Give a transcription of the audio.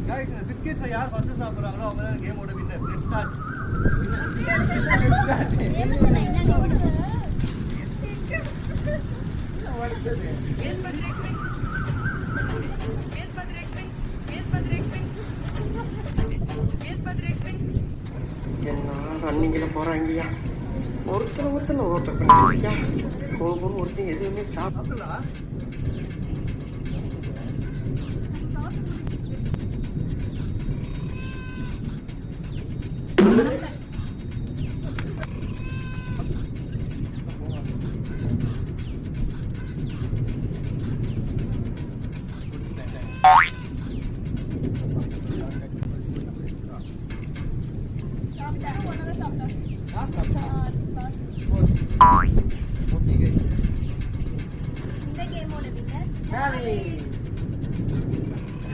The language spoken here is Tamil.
गाइस இந்த பிஸ்கட்ஸ் யார் ஃபர்ஸ்ட் சாப்பிடுறாங்களோ அவங்க தான் கேமோட வின்னர். Let's start. ரன்னிங்கில் போகிறாங்கய்யா. ஒருத்தர் ஒருத்தர் கோபம் ஒருத்தர் எதுவுமே சாப்பிடலாம்.